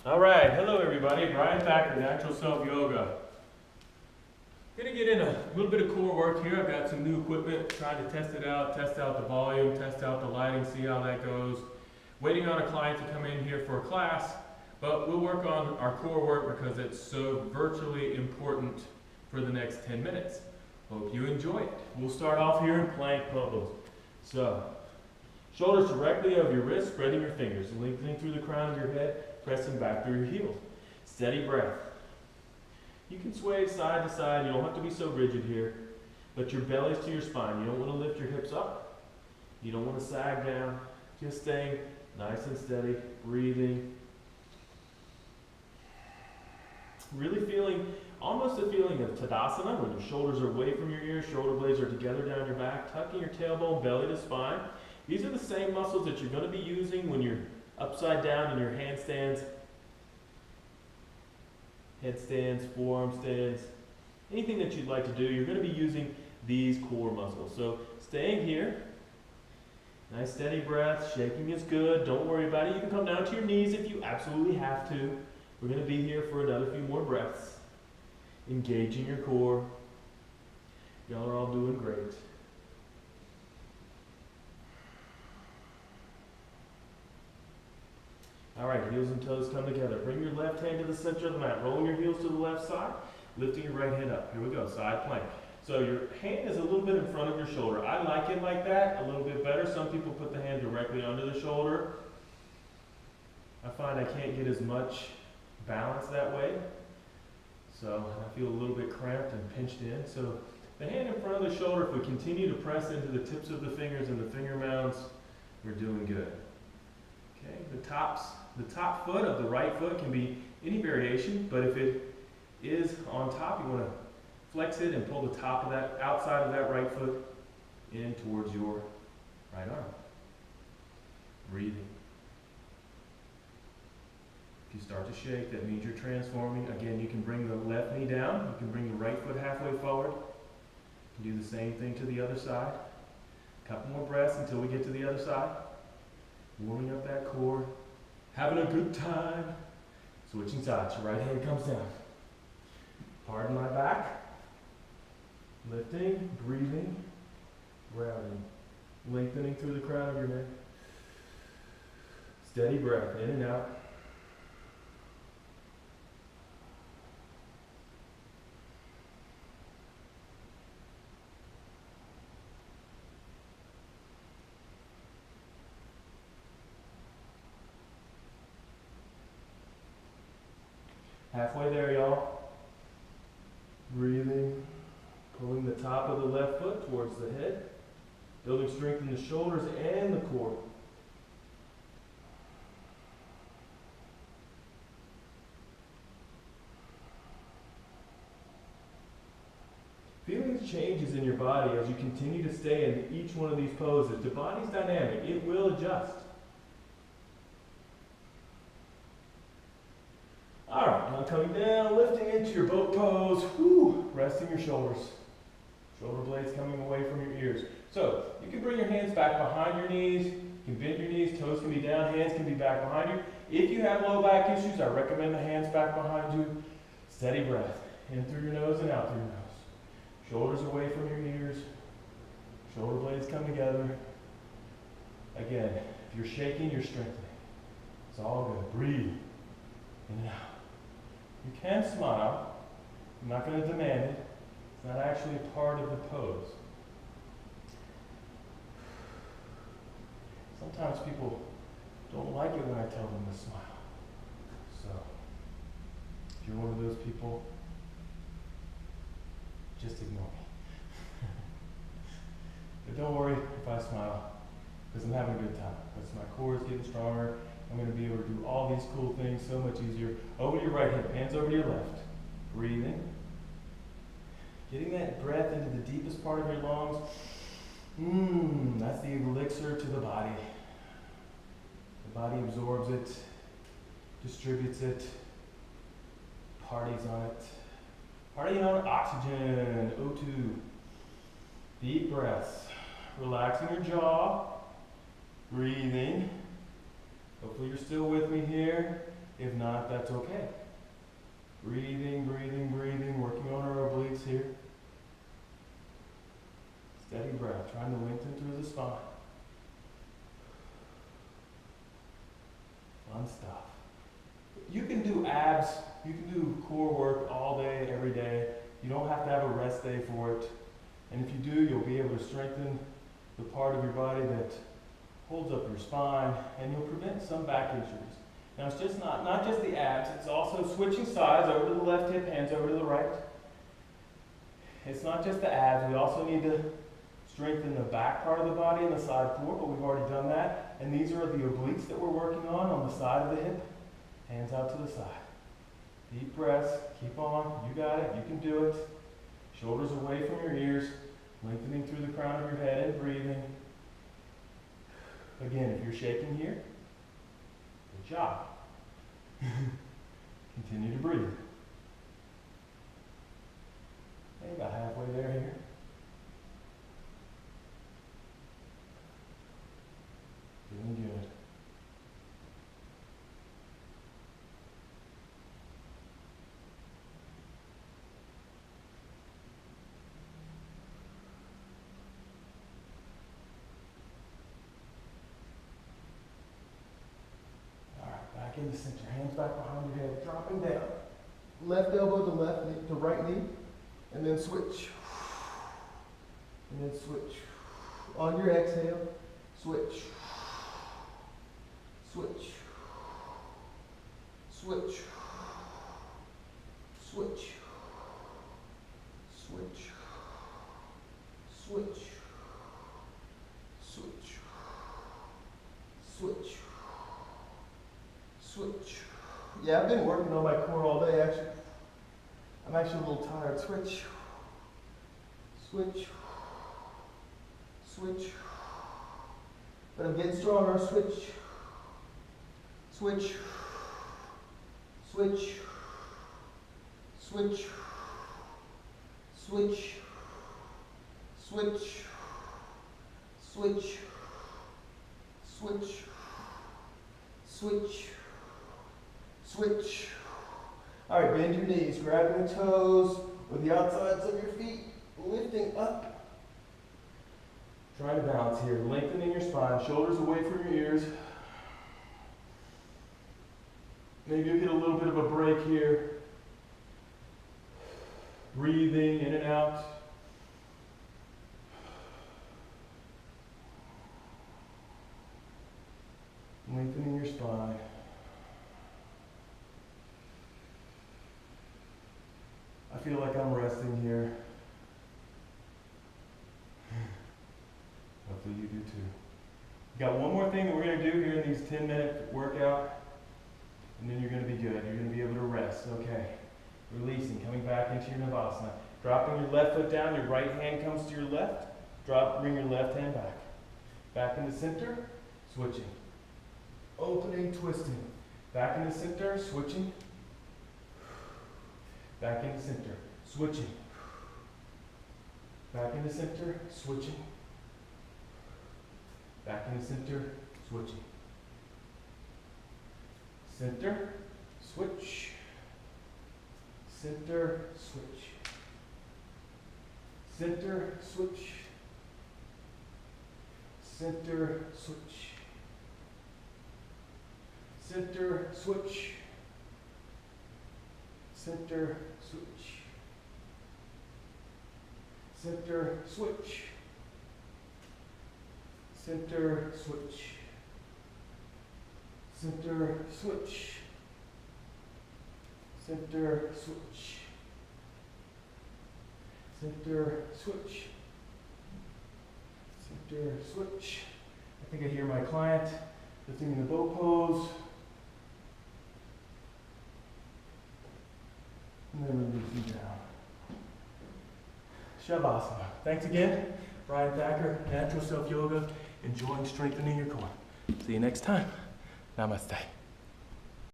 All right, hello everybody. Brian Thacker, Natural Self Yoga. Gonna get in a little bit of core work here. I've got some new equipment, trying to test it out, test out the volume, test out the lighting, see how that goes. Waiting on a client to come in here for a class, but we'll work on our core work because it's so virtually important for the next 10 minutes. Hope you enjoy it. We'll start off here in plank pose. So, shoulders directly over your wrists, spreading your fingers, lengthening through the crown of your head, pressing back through your heels. Steady breath. You can sway side to side. You don't have to be so rigid here. But your belly's to your spine. You don't want to lift your hips up. You don't want to sag down. Just staying nice and steady, breathing. Really feeling, almost a feeling of Tadasana, where your shoulders are away from your ears, shoulder blades are together down your back, tucking your tailbone, belly to spine. These are the same muscles that you're going to be using when you're upside down in your handstands, headstands, forearm stands, anything that you'd like to do, you're going to be using these core muscles. So staying here, nice steady breath, shaking is good, don't worry about it. You can come down to your knees if you absolutely have to. We're going to be here for another few more breaths, engaging your core. Y'all are all doing great. All right, heels and toes come together. Bring your left hand to the center of the mat. Rolling your heels to the left side, lifting your right hand up. Here we go, side plank. So your hand is a little bit in front of your shoulder. I like it like that, a little bit better. Some people put the hand directly under the shoulder. I find I can't get as much balance that way. So I feel a little bit cramped and pinched in. So the hand in front of the shoulder, if we continue to press into the tips of the fingers and the finger mounds, we're doing good. Okay, the top foot of the right foot can be any variation, but if it is on top, you want to flex it and pull the top of that, outside of that right foot in towards your right arm. Breathing. If you start to shake, that means you're transforming. Again, you can bring the left knee down. You can bring the right foot halfway forward. You can do the same thing to the other side. A couple more breaths until we get to the other side. Warming up that core, having a good time. Switching sides, your right hand comes down. Pardon my back. Lifting, breathing, grounding. Lengthening through the crown of your neck. Steady breath, in and out. Halfway there, y'all. Breathing, pulling the top of the left foot towards the head, building strength in the shoulders and the core. Feeling changes in your body as you continue to stay in each one of these poses. The body's dynamic, it will adjust. All right, now coming down, lifting into your boat pose, resting your shoulders. Shoulder blades coming away from your ears. So, you can bring your hands back behind your knees, you can bend your knees, toes can be down, hands can be back behind you. If you have low back issues, I recommend the hands back behind you. Steady breath, in through your nose and out through your nose. Shoulders away from your ears, shoulder blades come together. Again, if you're shaking, you're strengthening. It's all good. Breathe in and out. You can smile. I'm not going to demand it. It's not actually a part of the pose. Sometimes people don't like it when I tell them to smile. So, if you're one of those people, just ignore me. But don't worry if I smile, because I'm having a good time. Because my core is getting stronger. I'm going to be able to do all these cool things so much easier. Over to your right hip, hands over to your left. Breathing. Getting that breath into the deepest part of your lungs. That's the elixir to the body. The body absorbs it, distributes it, parties on it. Partying on oxygen, O2. Deep breaths. Relaxing your jaw. Breathing. Hopefully you're still with me here. If not, that's okay. Breathing, breathing, breathing, working on our obliques here. Steady breath, trying to lengthen through the spine. Fun stuff. You can do abs, you can do core work all day, every day. You don't have to have a rest day for it. And if you do, you'll be able to strengthen the part of your body that holds up your spine, and you'll prevent some back injuries. Now it's just not just the abs, it's also switching sides over to the left hip, hands over to the right. It's not just the abs, we also need to strengthen the back part of the body and the side core, but we've already done that. And these are the obliques that we're working on the side of the hip, hands out to the side. Deep breaths, keep on, you got it, you can do it. Shoulders away from your ears, lengthening through the crown of your head and breathing. Again, if you're shaking here, good job. Continue to breathe. Okay, about halfway there here. Doing good. In the center, hands back behind your head, dropping down. Left elbow to left knee, to right knee, and then switch. And then switch. On your exhale, switch. Switch. Switch. Switch. Switch. Switch. Switch. Switch. Switch. Yeah, I've been working on my core all day, actually. I'm actually a little tired. Switch. Switch. Switch. But I'm getting stronger. Switch. Switch. Switch. Switch. Switch. Switch. Switch. Switch. Switch. Switch. All right, bend your knees, grabbing the toes with the outsides of your feet, lifting up. Trying to balance here, lengthening your spine, shoulders away from your ears. Maybe you'll get a little bit of a break here. Breathing in and out. Lengthening your spine. I feel like I'm resting here. Hopefully you do too. Got one more thing that we're going to do here in these 10-minute workout, and then you're going to be good. You're going to be able to rest. Okay. Releasing, coming back into your Navasana. Dropping your left foot down, your right hand comes to your left. Drop, bring your left hand back. Back in the center, switching. Opening, twisting. Back in the center, switching. Back in the center, switching. Back in the center, switching. Back in the center, switching. Center, switch. Center, switch. Center, switch. Center, switch. Center, switch. Center, switch. Center, switch. Center, switch. Center, switch. Center, switch. Center, switch. Center, switch. I think I hear my client lifting in the bow pose. And then releasing down. Shavasana. Thanks again. Brian Thacker, Natural Self Yoga. Enjoying strengthening your core. See you next time. Namaste.